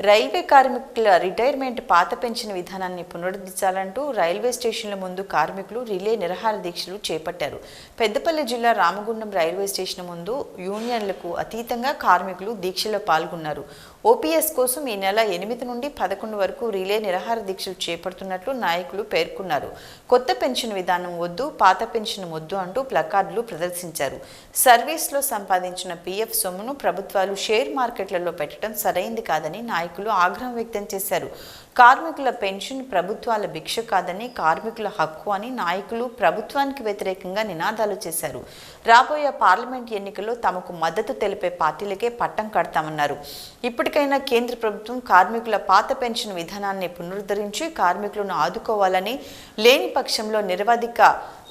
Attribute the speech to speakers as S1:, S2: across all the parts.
S1: Railway కార్మికుల retirement పాత pension విధానాన్ని పునరుద్ధరించాలంటూ రైల్వే స్టేషన్ల ముందు కార్మికులు రిలే నిరాహార దీక్షలు చేపట్టారు. పెద్దపల్లి జిల్లా రామగుండం రైల్వే స్టేషన్ ముందు యూనియన్లకు అతీతంగా కార్మికులు దీక్షలో పాల్గొన్నారు. ఓపీఎస్ కోసం ఈ నెల 8 నుండి 11 వరకు రిలే నిరాహార దీక్షలు చేపడుతున్నట్లు నాయకులు పేర్కొన్నారు. కొత్త పెన్షన్ విధానం వద్దు, పాత పెన్షన్ వద్దు అంటూ ప్లకార్డులు ప్రదర్శించారు. సర్వీస్లో సంపాదించిన పీఎఫ్ సొమ్మును ప్రభుత్వాలు షేర్ మార్కెట్లలో పెట్టడం సరైంది కాదని నాయకులు ఆగ్రహం వ్యక్తం చేశారు. కార్మికుల పెన్షన్ ప్రభుత్వాల భిక్ష కాదని, కార్మికుల హక్కు అని నాయకులు ప్రభుత్వానికి వ్యతిరేకంగా నినాదాలు చేశారు. రాబోయే పార్లమెంట్ ఎన్నికల్లో తమకు మద్దతు తెలిపే పార్టీలకే పట్టం కడతామన్నారు. ఇప్పటికైనా కేంద్ర ప్రభుత్వం కార్మికుల పాత పెన్షన్ విధానాన్ని పునరుద్ధరించి కార్మికులను ఆదుకోవాలని, లేని పక్షంలో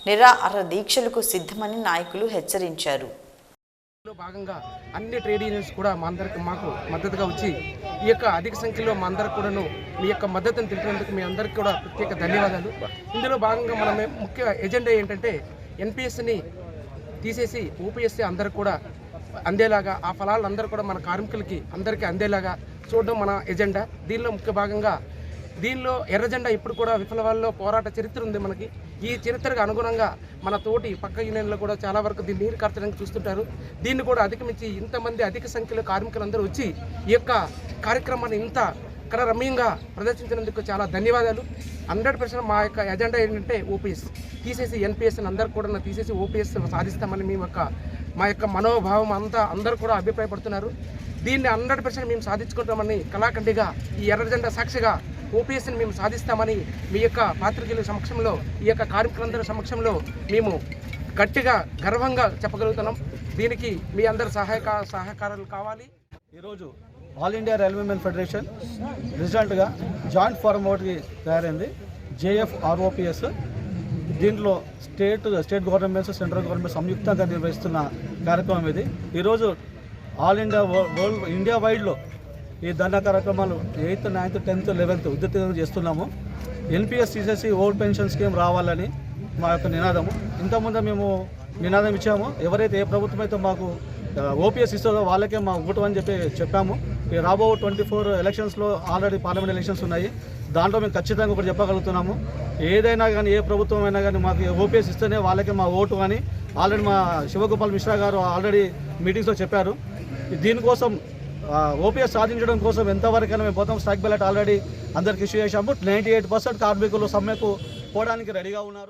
S1: నిరాహార దీక్షలకు సిద్ధమని నాయకులు హెచ్చరించారు.
S2: భాగంగా అన్ని ట్రేడ్ యూనియన్స్ కూడా మాకు మద్దతుగా వచ్చి ఈ యొక్క అధిక సంఖ్యలో మా అందరికి కూడాను మీ యొక్క మద్దతును తెలిపినందుకు మీ అందరికీ కూడా ప్రత్యేక ధన్యవాదాలు. ఇందులో భాగంగా మన ముఖ్య ఎజెండా ఏంటంటే ఎన్పిఎస్ని తీసేసి ఓపీఎస్సీ అందరికి కూడా అందేలాగా, ఆ ఫలాలు అందరూ కూడా మన కార్మికులకి అందరికీ అందేలాగా చూడడం మన ఎజెండా. దీనిలో ముఖ్య భాగంగా దీనిలో ఎర్రజెండా ఇప్పుడు కూడా విఫలవాళ్ళలో పోరాట చరిత్ర ఉంది మనకి. ఈ చరిత్రకు అనుగుణంగా మన తోటి పక్క యూనియన్లో కూడా చాలా వరకు దీన్ని నీరు కార్చడానికి చూస్తుంటారు. దీన్ని కూడా అధిగమించి ఇంతమంది అధిక సంఖ్యలో కార్మికులందరూ వచ్చి ఈ యొక్క కార్యక్రమాన్ని ఇంత రమ్యంగా ప్రదర్శించినందుకు చాలా ధన్యవాదాలు. 100% మా యొక్క ఎజెండా ఏంటంటే ఓపీఎస్ తీసేసి ఎన్పిఎస్ని అందరూ కూడా తీసేసి ఓపీఎస్ సాధిస్తామని మా యొక్క మనోభావం అందరూ కూడా అభిప్రాయపడుతున్నారు. దీన్ని 100% మేము సాధించుకుంటామని కళాఖండిగా ఈ ఎర్రజెండా సాక్షిగా ఓపీఎస్ని మేము సాధిస్తామని మీ యొక్క పాత్రికేయుల సమక్షంలో, ఈ యొక్క కార్మికులందరి సమక్షంలో మేము గట్టిగా గర్వంగా చెప్పగలుగుతున్నాం. దీనికి మీ అందరి సహకారాలు కావాలి.
S3: ఈరోజు ఆల్ ఇండియా రైల్వేమెన్ ఫెడరేషన్ రిజల్ట్గా జాయింట్ ఫోరం ఒకటి తయారైంది, JFROPS. దీంట్లో స్టేట్ గవర్నమెంట్స్, సెంట్రల్ గవర్నమెంట్ సంయుక్తంగా నిర్వహిస్తున్న కార్యక్రమం ఇది. ఈరోజు ఆల్ ఇండియా ఇండియా వైడ్లో ఈ ధర్నా కార్యక్రమాలు 8th, 9th, 10th, 11th ఉధృతంగా చేస్తున్నాము. ఎన్పిఎస్ తీసేసి ఓల్డ్ పెన్షన్ స్కీమ్ రావాలని మా యొక్క నినాదము. ఇంతకుముందు మేము నినాదం ఇచ్చాము, ఎవరైతే ఏ ప్రభుత్వం అయితే మాకు ఓపీఎస్ ఇస్తుందో వాళ్ళకే మా ఓటు అని చెప్పాము. ఈ రాబో 24 ఎలక్షన్స్లో ఆల్రెడీ పార్లమెంట్ ఎలక్షన్స్ ఉన్నాయి. దాంట్లో మేము ఖచ్చితంగా ఒకటి చెప్పగలుగుతున్నాము, ఏదైనా కానీ ఏ ప్రభుత్వం అయినా కానీ మాకు ఓపీఎస్ ఇస్తేనే వాళ్ళకే మా ఓటు అని ఆల్రెడీ మా శివగోపాల్ మిశ్రా గారు ఆల్రెడీ మీటింగ్స్లో చెప్పారు. దీనికోసం ఓపీఎస్ సాధించడం కోసం ఎంతవరకైనా మేము పోతాం. స్ట్రైక్ బ్యాలెట్ ఆల్రెడీ అందరికి ఇష్యూ చేశాము. 98% కార్మికులు సమ్మెకు పోవడానికి రెడీగా ఉన్నారు.